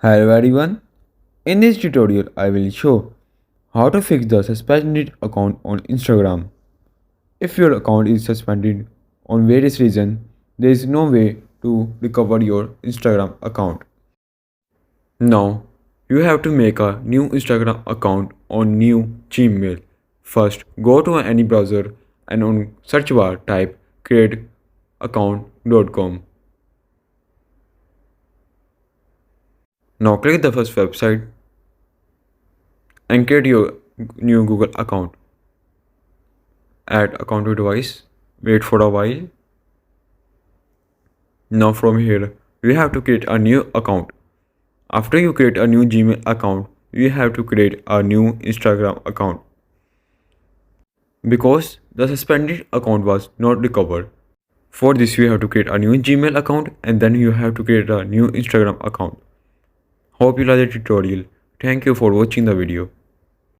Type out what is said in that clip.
Hello everyone, in this tutorial I will show how to fix the suspended account on Instagram. If your account is suspended on various reasons, there is no way to recover your Instagram account. Now, you have to make a new Instagram account on new Gmail. First, go to any browser and on search bar type createaccount.com. Now click the first website and create your new Google account. Add account to device. Wait for a while. Now from here, you have to create a new account. After you create a new Gmail account, you have to create a new Instagram account. Because the suspended account was not recovered. For this, you have to create a new Gmail account and then you have to create a new Instagram account. Hope you like the tutorial. Thank you for watching the video.